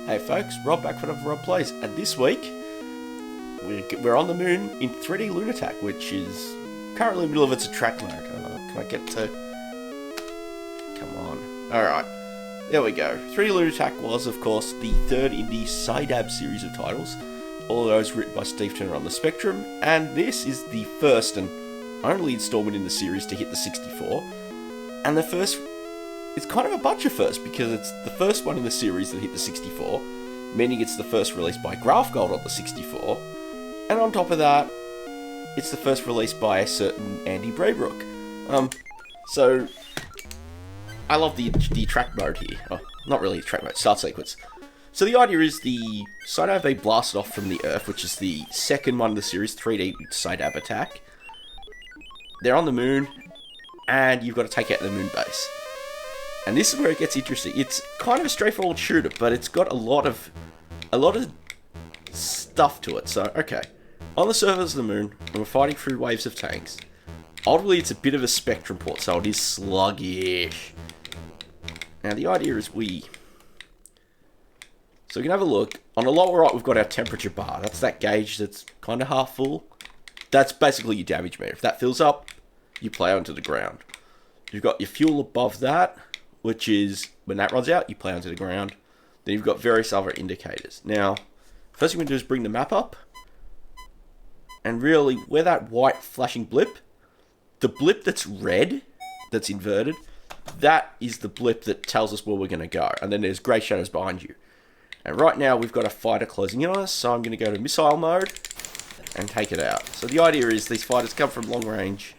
Hey folks, Rob back for another Rob Plays, and this week we're on the moon in 3D Lunattack, which is currently in the middle of its attract mode. Can I get to... Come on. Alright, there we go. 3D Lunattack was, of course, the third in the SIDAB series of titles, all those written by Steve Turner on the Spectrum, and this is the first and only installment in the series to hit the 64, and the first... It's kind of a bunch of firsts, because it's the first one in the series that hit the 64, meaning it's the first release by Graftgold on the 64, and on top of that, it's the first release by a certain Andy Braybrook. So, I love the track mode here. Oh, not really track mode, start sequence. So the idea is the SIDAB, they blasted off from the Earth, which is the second one in the series, 3D SIDAB attack. They're on the moon, and you've got to take out the moon base. And this is where it gets interesting. It's kind of a straightforward shooter, but it's got a lot of stuff to it. So, okay. On the surface of the moon, and we're fighting through waves of tanks. Ultimately, it's a bit of a spectrum port, so it is sluggish. Now, the idea is So we can have a look. On the lower right, we've got our temperature bar. That's that gauge that's kind of half full. That's basically your damage meter. If that fills up, you plow into the ground. You've got your fuel above that, which is, when that runs out, you plow into the ground. Then you've got various other indicators. Now, first thing we do is bring the map up. And really, where that white flashing blip, the blip that's red, that's inverted, that is the blip that tells us where we're going to go. And then there's grey shadows behind you. And right now, we've got a fighter closing in on us, so I'm going to go to missile mode and take it out. So the idea is these fighters come from long range,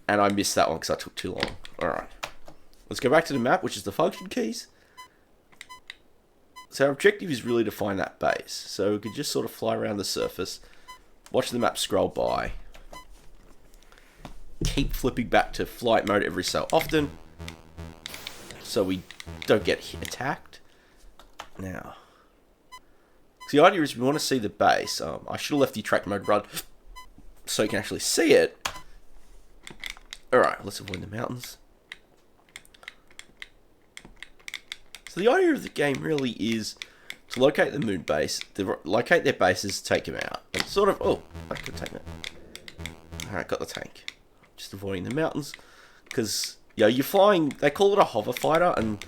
and I missed that one because I took too long. Alright. Let's go back to the map, which is the function keys. So our objective is really to find that base. So we could just sort of fly around the surface, watch the map scroll by, keep flipping back to flight mode every so often, so we don't get attacked. Now, so the idea is we want to see the base. I should have left the track mode run so you can actually see it. Alright, let's avoid the mountains. So the idea of the game really is to locate the moon base, to locate their bases, take them out. And sort of, oh, I could take that. Alright, got the tank. Just avoiding the mountains. Because, you know, you're flying, they call it a hover fighter, and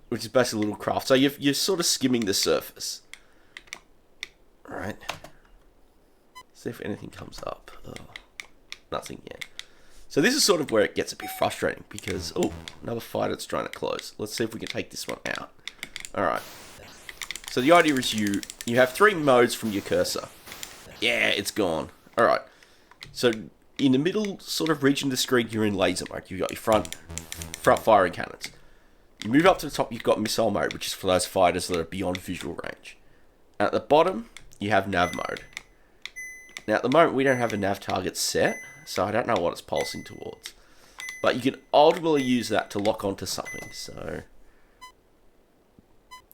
which is basically a little craft. So you're sort of skimming the surface. Alright. See if anything comes up. Oh, nothing yet. So this is sort of where it gets a bit frustrating, because, oh, another fighter that's trying to close. Let's see if we can take this one out. Alright. So the idea is you have three modes from your cursor. Yeah, it's gone. Alright. So in the middle sort of region of the screen, you're in laser mode. You've got your front firing cannons. You move up to the top, you've got missile mode, which is for those fighters that are beyond visual range. And at the bottom, you have nav mode. Now at the moment, we don't have a nav target set, so I don't know what it's pulsing towards. But you can ultimately use that to lock onto something, so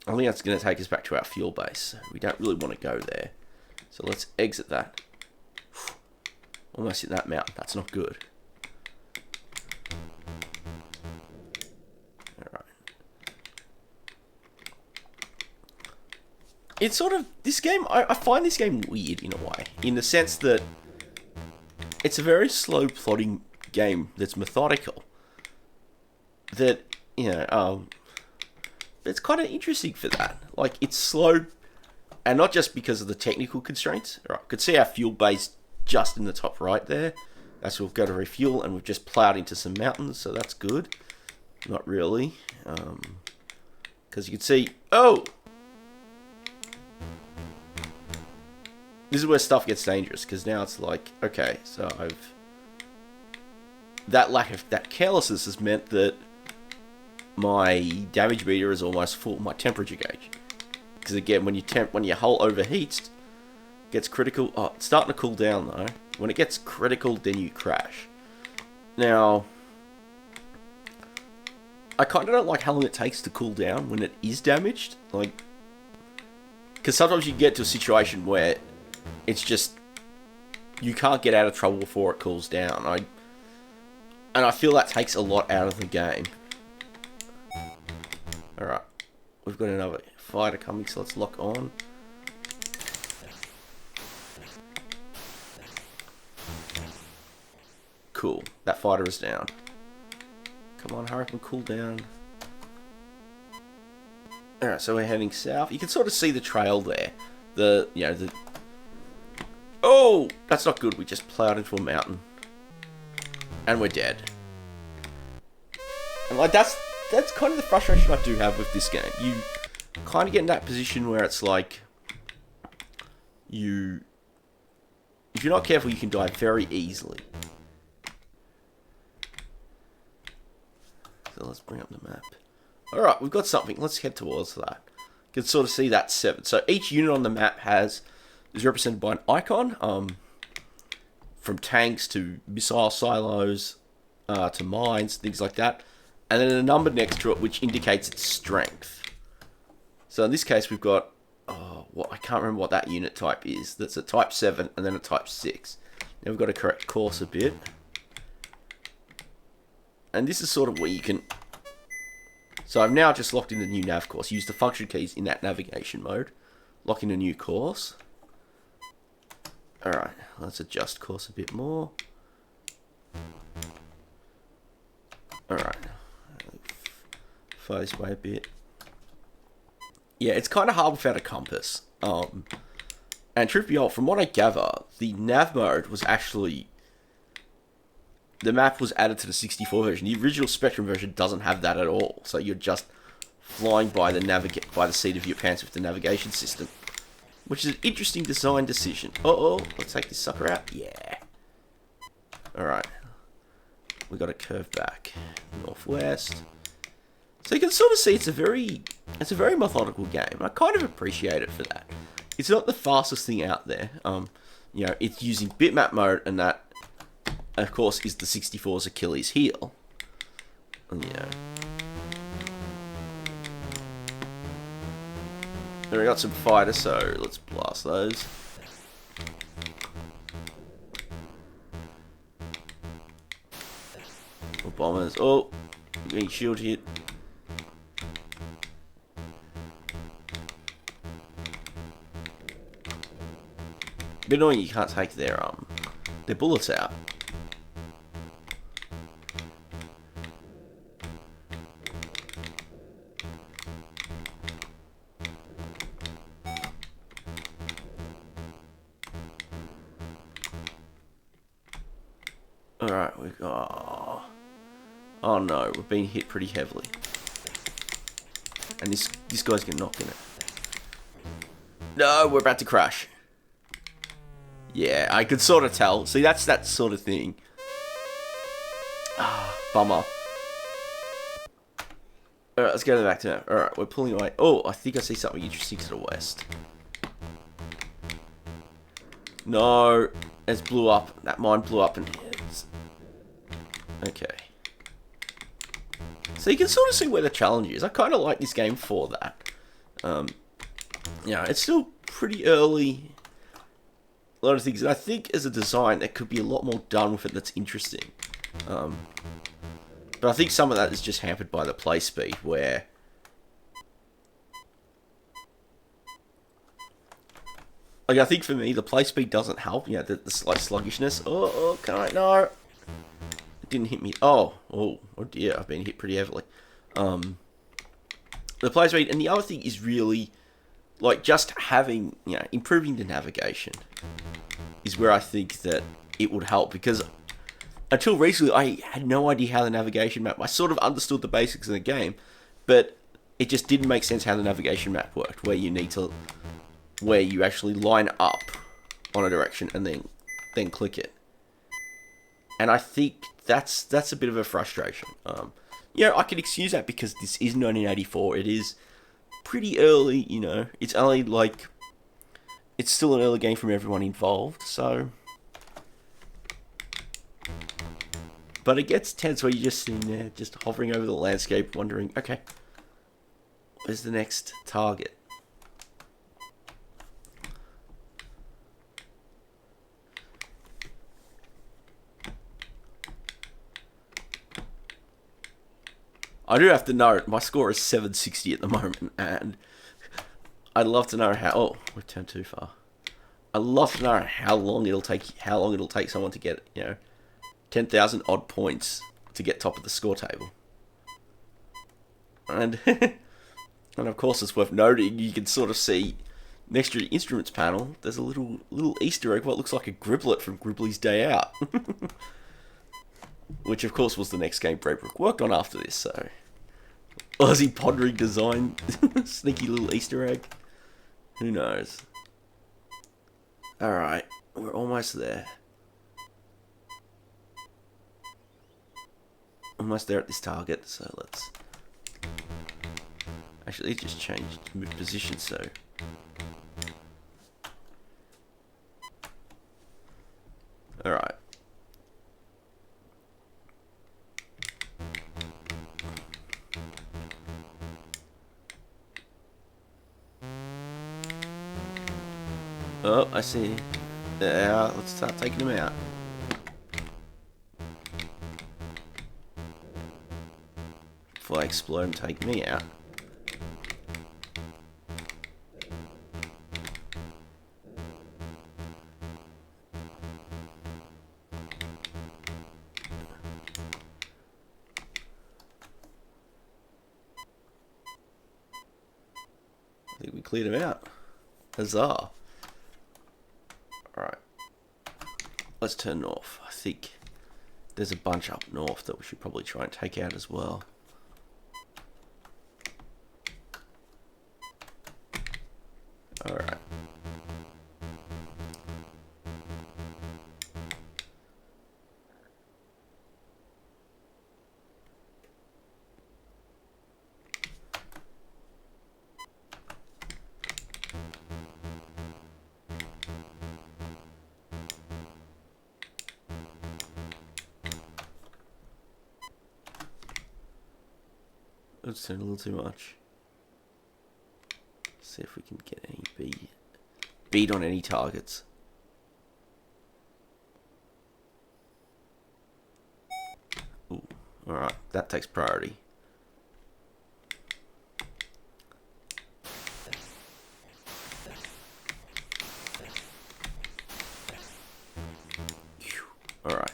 I think that's going to take us back to our fuel base. We don't really want to go there. So let's exit that. Almost hit that mountain. That's not good. Alright. It's sort of, this game, I find this game weird in a way. In the sense that it's a very slow plotting game that's methodical. That, you know, it's kind of interesting for that. Like, it's slow, and not just because of the technical constraints. Alright, you could see our fuel base just in the top right there. That's where we've got to refuel, and we've just plowed into some mountains, so that's good. Not really. Because you can see, oh! This is where stuff gets dangerous, because now it's like, okay, so that carelessness has meant that my damage meter is almost full, my temperature gauge. Because again, when your hull overheats, it gets critical. Oh, it's starting to cool down though. When it gets critical, then you crash. Now, I kind of don't like how long it takes to cool down when it is damaged. Like, because sometimes you get to a situation where it's just, you can't get out of trouble before it cools down. And I feel that takes a lot out of the game. Alright. We've got another fighter coming, so let's lock on. Cool. That fighter is down. Come on, hurry up and cool down. Alright, so we're heading south. You can sort of see the trail there. Oh! That's not good. We just plowed into a mountain. And we're dead. And like, that's kind of the frustration I do have with this game. You kind of get in that position where it's like... If you're not careful, you can die very easily. So let's bring up the map. Alright, we've got something. Let's head towards that. You can sort of see that 7. So each unit on the map is represented by an icon. From tanks to missile silos to mines, things like that. And then a number next to it which indicates its strength. So in this case we've got... I can't remember what that unit type is. That's a type 7 and then a type 6. Now we've got to correct course a bit. And this is sort of where you can... So I've now just locked in the new nav course. Use the function keys in that navigation mode. Lock in a new course. Alright, let's adjust course a bit more. Alright. Far this way a bit. Yeah, it's kind of hard without a compass. And truth be told, from what I gather, the nav mode was actually... The map was added to the 64 version. The original Spectrum version doesn't have that at all. So you're just flying by the seat of your pants with the navigation system. Which is an interesting design decision. Let's take this sucker out. Yeah. Alright. We got to curve back. Northwest. So you can sort of see it's a very methodical game. I kind of appreciate it for that. It's not the fastest thing out there. It's using bitmap mode, and that, of course, is the 64's Achilles heel. Yeah. We got some fighters, so let's blast those. Or bombers. Oh, getting shield hit. Bit annoying you can't take their bullets out. Alright, we got... Oh no, we've been hit pretty heavily. And this guy's getting knocked in it. No, we're about to crash. Yeah, I could sort of tell. See, that's that sort of thing. Bummer. Alright, let's go back to that. Alright, we're pulling away. Oh, I think I see something interesting to the west. No, it's blew up. That mine blew up and... Okay. So you can sort of see where the challenge is. I kind of like this game for that. It's still pretty early. A lot of things. And I think as a design, there could be a lot more done with it that's interesting. But I think some of that is just hampered by the play speed, where... Like, I think for me, the play speed doesn't help. The slight sluggishness. Oh, can I? No. It didn't hit me. Oh dear. I've been hit pretty heavily. The play speed. And the other thing is really, like, just having, improving the navigation is where I think that it would help. Because until recently, I had no idea how the navigation map... I sort of understood the basics of the game, but it just didn't make sense how the navigation map worked, where you actually line up on a direction and then click it. And I think that's a bit of a frustration. I can excuse that because this is 1984. It is pretty early, It's only like... It's still an early game from everyone involved, so... But it gets tense where you're just sitting there, just hovering over the landscape, wondering, okay, where's the next target? I do have to note, my score is 760 at the moment, and I'd love to know how... Oh, we've turned too far. I'd love to know how long it'll take someone to get, 10,000 odd points to get top of the score table. And, and of course, it's worth noting, you can sort of see next to the instruments panel, there's a little Easter egg, what looks like a Griblet from Gribbly's Day Out. Which, of course, was the next game Braybrook worked on after this, so... Aussie pondering design, sneaky little Easter egg. Who knows? Alright, we're almost there. Almost there at this target, so let's... Actually, it just changed position, so... Alright. Oh, I see. Yeah, let's start taking them out. Before I explode and take me out. I think we cleared them out. Huzzah. Alright. Let's turn north. I think there's a bunch up north that we should probably try and take out as well. Alright. Let's turn a little too much. See if we can get any bead on any targets. Ooh, alright, that takes priority. Alright.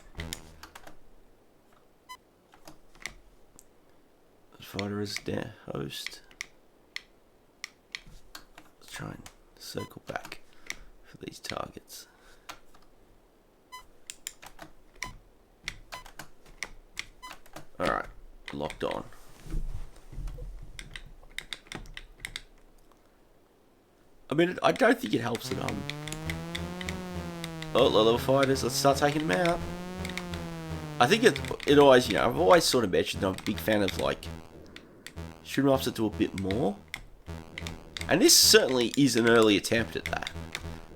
Fighter is their host. Let's try and circle back for these targets. Alright, locked on. I mean, I don't think it helps that I'm... Oh, level fighters, let's start taking them out. I think it always, I've always sort of mentioned that I'm a big fan of, like, shoot 'em ups that do a bit more. And this certainly is an early attempt at that.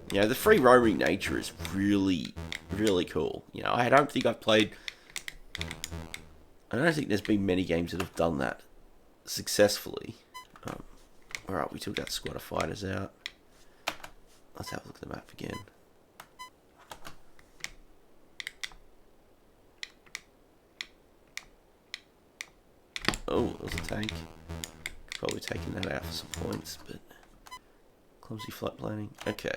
The free roaming nature is really, really cool. I don't think I've played... I don't think there's been many games that have done that successfully. Alright, we took that squad of fighters out. Let's have a look at the map again. Oh, there was a tank. Probably taking that out for some points, but clumsy flight planning. Okay.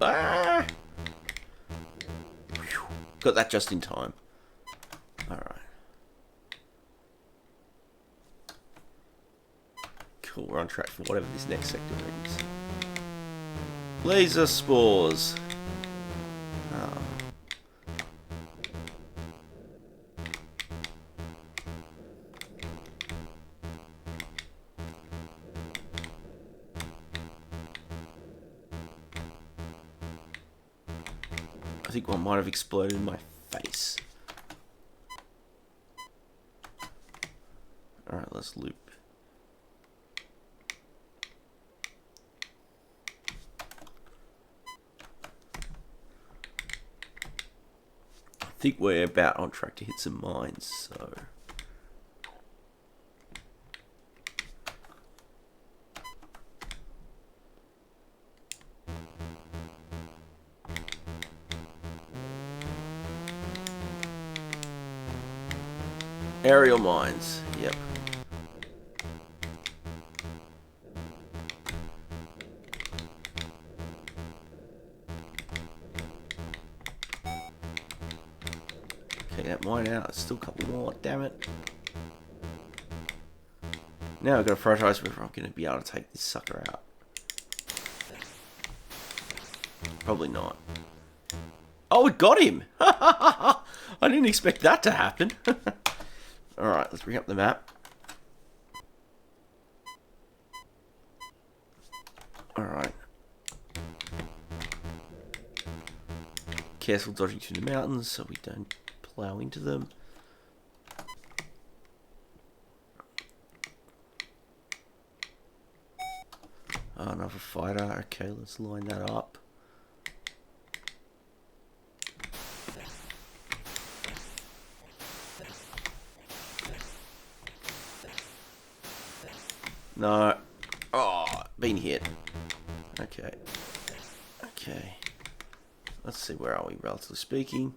Ah! Whew. Got that just in time. Alright. Cool, we're on track for whatever this next sector brings. Laser spores. Oh. I think one might have exploded in my face. Alright, let's loop. I think we're about on track to hit some mines, so... Aerial mines. Yep. Okay, that mine out. There's still a couple more. Damn it. Now I've got to prioritize whether I'm going to be able to take this sucker out. Probably not. Oh, it got him! I didn't expect that to happen. Alright, let's bring up the map. Alright. Careful dodging through the mountains so we don't plow into them. Oh, another fighter. Okay, let's line that up. No. Oh, been hit. Okay. Okay. Let's see, where are we, relatively speaking?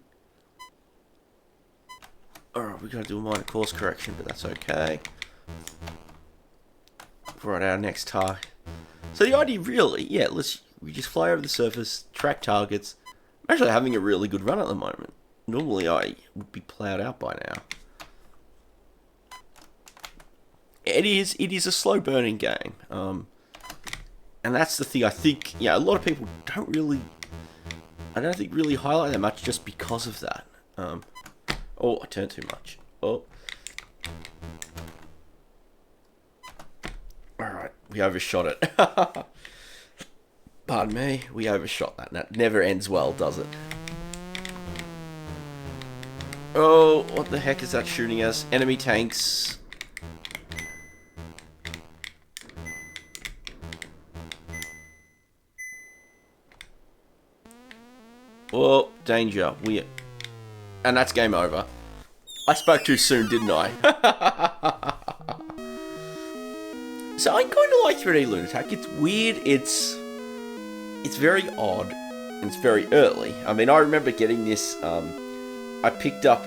Alright, we're going to do a minor course correction, but that's okay. Right, our next target. So the idea really, yeah, we just fly over the surface, track targets. I'm actually having a really good run at the moment. Normally I would be plowed out by now. It is a slow burning game. And that's the thing, I think, yeah, a lot of people don't really highlight that much just because of that. Oh, I turned too much. Oh. Alright, we overshot it. Pardon me, we overshot that. That never ends well, does it? Oh, what the heck is that shooting us? Enemy tanks. Oh, danger. And that's game over. I spoke too soon, didn't I? So I kind of like 3D Lunattack. It's weird, it's very odd, and it's very early. I mean, I remember getting this, I picked up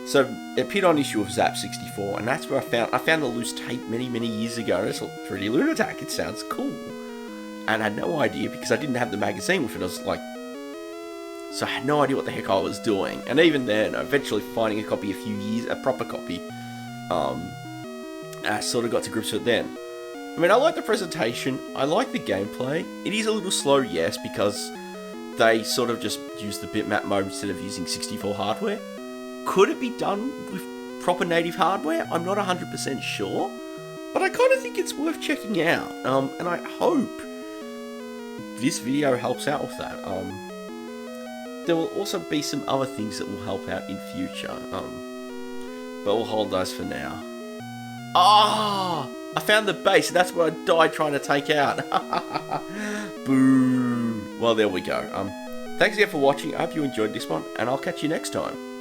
so it appeared on issue of Zap 64, and that's where I found the loose tape many years ago, and I thought, 3D Lunattack, it sounds cool. And I had no idea, because I didn't have the magazine with it. I was like, so I had no idea what the heck I was doing. And even then, eventually finding a copy a proper copy, I sort of got to grips with it then. I mean, I like the presentation, I like the gameplay. It is a little slow, yes, because they sort of just use the bitmap mode instead of using 64 hardware. Could it be done with proper native hardware? I'm not 100% sure, but I kind of think it's worth checking out, and I hope this video helps out with that. There will also be some other things that will help out in future, but we'll hold those for now. Ah! I found the base, and that's what I died trying to take out. Boo! Well, there we go. Thanks again for watching. I hope you enjoyed this one, and I'll catch you next time.